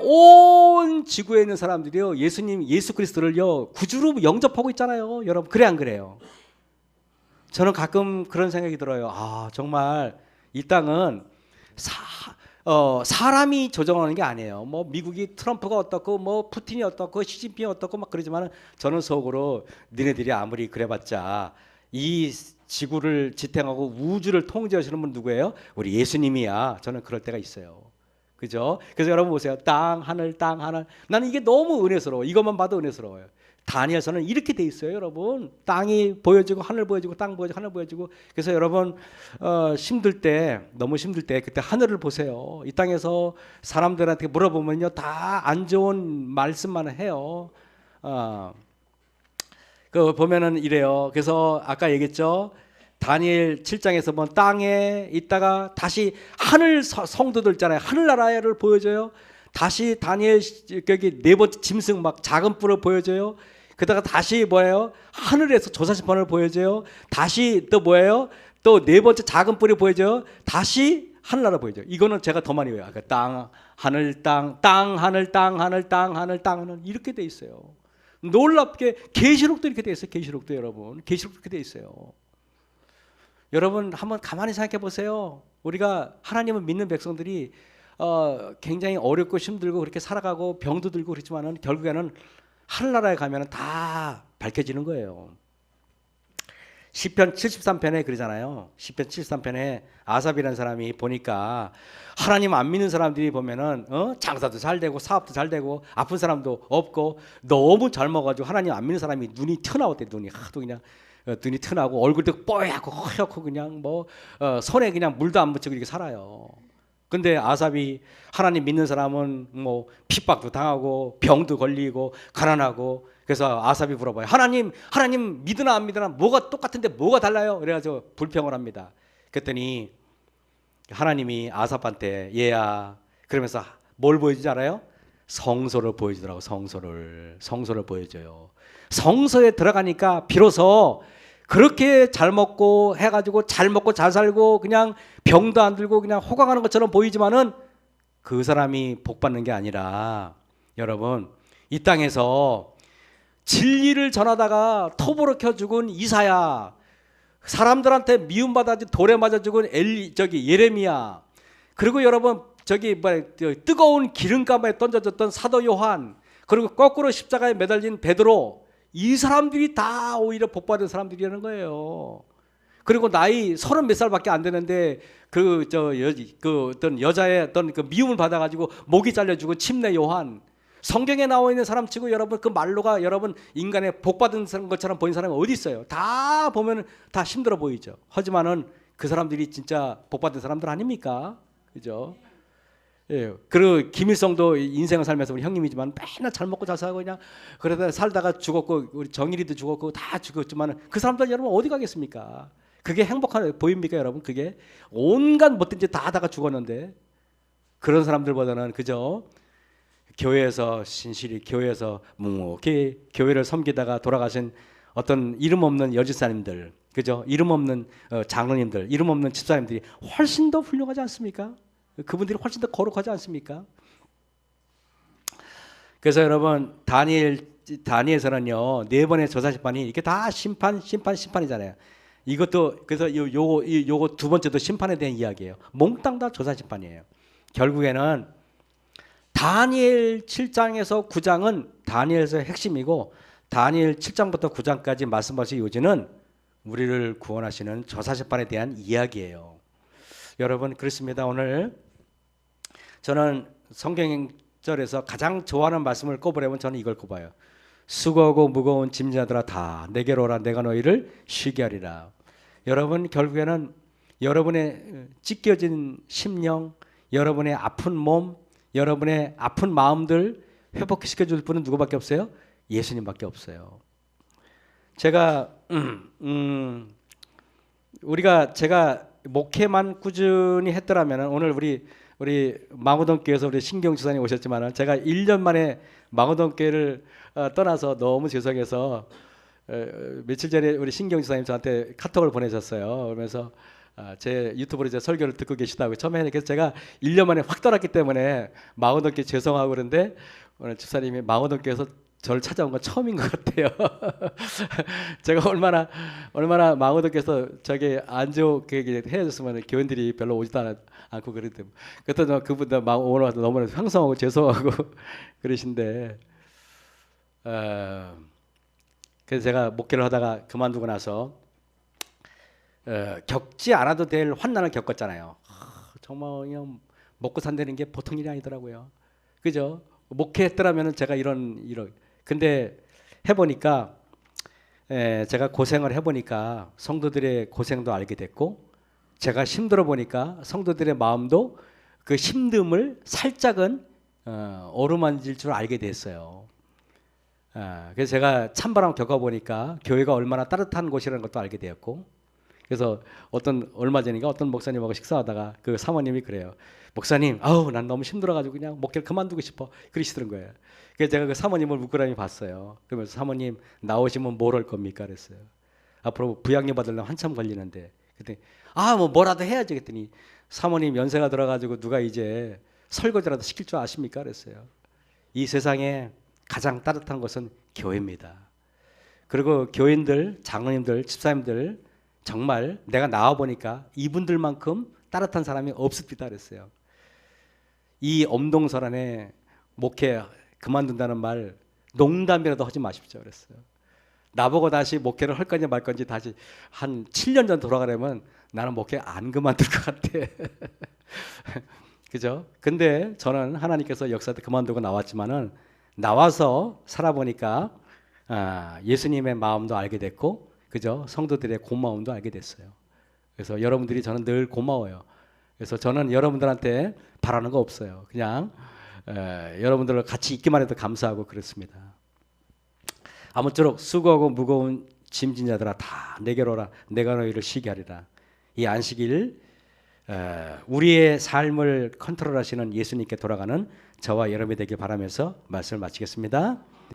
온 지구에 있는 사람들이요, 예수 그리스도를요 구주로 영접하고 있잖아요. 여러분, 그래 안 그래요? 저는 가끔 그런 생각이 들어요. 아, 정말 이 땅은 사람이 조정하는 게 아니에요. 뭐 미국이 트럼프가 어떻고 뭐 푸틴이 어떻고 시진핑이 어떻고 막 그러지만 저는 속으로 니네들이 아무리 그래봤자 이 지구를 지탱하고 우주를 통제하시는 분 누구예요? 우리 예수님이야. 저는 그럴 때가 있어요. 그죠? 그래서 여러분 보세요. 땅 하늘 땅 하늘. 나는 이게 너무 은혜스러워. 이것만 봐도 은혜스러워요. 다니엘서는 이렇게 돼 있어요, 여러분. 땅이 보여지고 하늘 보여지고 땅 보여지고 하늘 보여지고. 그래서 여러분 너무 힘들 때 그때 하늘을 보세요. 이 땅에서 사람들한테 물어보면요 다 안 좋은 말씀만 해요. 그 보면은 이래요. 그래서 아까 얘기했죠. 다니엘 7장에서 본 땅에 있다가 다시 하늘 성도들 있잖아요. 하늘나라를 보여줘요. 다시 다니엘 여기 네 번째 짐승 막 작은 뿔을 보여줘요. 그다가 다시 뭐예요? 하늘에서 조사심판을 보여줘요. 다시 또 뭐예요? 또 네 번째 작은 뿔이 보여줘요. 다시 하늘나라 보여줘요. 이거는 제가 더 많이 외워요. 땅 하늘 땅 하늘 땅 하늘 땅 하늘 땅 하늘 이렇게 돼 있어요. 놀랍게 계시록도 이렇게 돼 있어요. 계시록도 여러분, 계시록도 이렇게 돼 있어요. 여러분 한번 가만히 생각해 보세요. 우리가 하나님을 믿는 백성들이 굉장히 어렵고 힘들고 그렇게 살아가고 병도 들고 그렇지만은 결국에는 하늘나라에 가면은 다 밝혀지는 거예요. 시편 73편에 그러잖아요. 시편 73편에 아삽이라는 사람이 보니까 하나님 안 믿는 사람들이 보면은 장사도 잘 되고 사업도 잘 되고 아픈 사람도 없고 너무 잘 먹어가지고 하나님 안 믿는 사람이 눈이 튀어나왔대. 눈이 하도 그냥 눈이 튀어나오고 얼굴도 뽀얗고 허옇고 그냥 뭐 손에 그냥 물도 안 묻히고 이렇게 살아요. 근데 아삽이 하나님 믿는 사람은 뭐 핍박도 당하고 병도 걸리고 가난하고. 그래서 아삽이 물어봐요. 하나님 믿으나 안 믿으나 뭐가 똑같은데 뭐가 달라요? 그래가지고 불평을 합니다. 그랬더니 하나님이 아삽한테 얘야 그러면서 뭘 보여주지 알아요? 성소를 보여주더라고. 성소를 보여줘요. 성소에 들어가니까 비로소 그렇게 잘 먹고 해가지고 잘 먹고 잘 살고 그냥 병도 안 들고 그냥 호강하는 것처럼 보이지만은 그 사람이 복 받는 게 아니라 여러분 이 땅에서 진리를 전하다가 톱으로 켜 죽은 이사야, 사람들한테 미움받아 돌에 맞아 죽은 예레미야, 그리고 여러분 뜨거운 기름감에 던져졌던 사도 요한, 그리고 거꾸로 십자가에 매달린 베드로, 이 사람들이 다 오히려 복받은 사람들이라는 거예요. 그리고 나이 30몇 살밖에 안 되는데 어떤 여자의 어떤 그 미움을 받아가지고 목이 잘려 죽은 침례 요한, 성경에 나와 있는 사람치고 여러분 그 말로가 여러분 인간의 복받은 것처럼 보이는 사람이 어디 있어요? 다 보면 다 힘들어 보이죠. 하지만은 그 사람들이 진짜 복받은 사람들 아닙니까? 그죠? 예. 그리고 김일성도 인생을 살면서 우리 형님이지만 맨날 잘 먹고 잘 살고 그냥 그러다 살다가 죽었고 우리 정일이도 죽었고 다 죽었지만 그 사람들 여러분 어디 가겠습니까? 그게 행복한 보입니까 여러분? 그게 온갖 못된 짓 다 하다가 죽었는데 그런 사람들보다는 그죠? 교회에서 신실히 교회에서 묵묵히 교회를 섬기다가 돌아가신 어떤 이름 없는 여집사님들, 그죠? 이름 없는 장로님들, 이름 없는 집사님들이 훨씬 더 훌륭하지 않습니까? 그분들이 훨씬 더 거룩하지 않습니까? 그래서 여러분 다니엘서는요 4번의 저사심판이 이게 다 심판이잖아요. 이것도 그래서 요거 두 번째도 심판에 대한 이야기예요. 몽땅 다 저사심판이에요. 결국에는 다니엘 7장에서 9장은 다니엘서의 핵심이고 다니엘 7장부터 9장까지 말씀하신 요지는 우리를 구원하시는 저사심판에 대한 이야기예요. 여러분 그렇습니다. 오늘 저는 성경절에서 가장 좋아하는 말씀을 꼽으려면 저는 이걸 꼽아요. 수고하고 무거운 짐자들아 다 내게로 오라 내가 너희를 쉬게 하리라. 여러분 결국에는 여러분의 찢겨진 심령, 여러분의 아픈 몸, 여러분의 아픈 마음들 회복시켜 줄 분은 누구밖에 없어요? 예수님밖에 없어요. 제가 제가 목회만 꾸준히 했더라면 오늘 우리 망우동 교회에서 우리 신경 지사님 오셨지만 제가 1년 만에 망우동 교회를 떠나서 너무 죄송해서 며칠 전에 우리 신경 지사님 저한테 카톡을 보내셨어요. 그러면서 제 유튜브로 제 설교를 듣고 계시다고 처음에. 그래서 제가 1년 만에 확 떠났기 때문에 망우동 교회 죄송하고 그런데 오늘 집사님이 망우동 교회에서 저를 찾아온 건 처음인 것 같아요. 제가 얼마나 망우동께서 저기 안 좋게 헤어졌으면 교인들이 별로 오지도 않고 그랬대. 그때 그분들 오늘 와서 너무나 황송하고 죄송하고 그러신데, 그래서 제가 목회를 하다가 그만두고 나서 겪지 않아도 될 환난을 겪었잖아요. 정말 그냥 먹고 산다는 게 보통 일이 아니더라고요. 그죠? 목회했더라면 제가 이런 근데 해보니까 제가 고생을 해보니까 성도들의 고생도 알게 됐고 제가 힘들어 보니까 성도들의 마음도 그 힘듦을 살짝은 어루만질 줄 알게 됐어요. 그래서 제가 찬바람 겪어보니까 교회가 얼마나 따뜻한 곳이라는 것도 알게 되었고, 그래서 얼마 전인가 어떤 목사님하고 식사하다가 그 사모님이 그래요. 목사님, 난 너무 힘들어가지고 그냥 목회를 그만두고 싶어. 그러시더란 거예요. 그래서 제가 그 사모님을 묵그라미 봤어요. 그러면서 사모님 나오시면 뭘 할 겁니까? 그랬어요. 앞으로 부양료 받으려면 한참 걸리는데. 그랬더니 뭐라도 해야지. 그랬더니 사모님 연세가 들어가지고 누가 이제 설거지라도 시킬 줄 아십니까? 그랬어요. 이 세상에 가장 따뜻한 것은 교회입니다. 그리고 교인들, 장로님들, 집사님들 정말 내가 나와 보니까 이분들만큼 따뜻한 사람이 없습니다. 그랬어요. 이 엄동설안에 목회 그만둔다는 말 농담이라도 하지 마십시오. 그랬어요. 나보고 다시 목회를 할 건지 말 건지 다시 한 7년 전 돌아가려면 나는 목회 안 그만둘 것 같아. 그죠? 근데 저는 하나님께서 역사 때 그만두고 나왔지만은 나와서 살아보니까 예수님의 마음도 알게 됐고, 그죠? 성도들의 고마움도 알게 됐어요. 그래서 여러분들이 저는 늘 고마워요. 그래서 저는 여러분들한테 바라는 거 없어요. 그냥 여러분들과 같이 있기만 해도 감사하고 그렇습니다. 아무쪼록 수고하고 무거운 짐진 자들아 다 내게로 오라 내가 너희를 쉬게 하리라. 이 안식일 우리의 삶을 컨트롤하시는 예수님께 돌아가는 저와 여러분이 되길 바라면서 말씀을 마치겠습니다.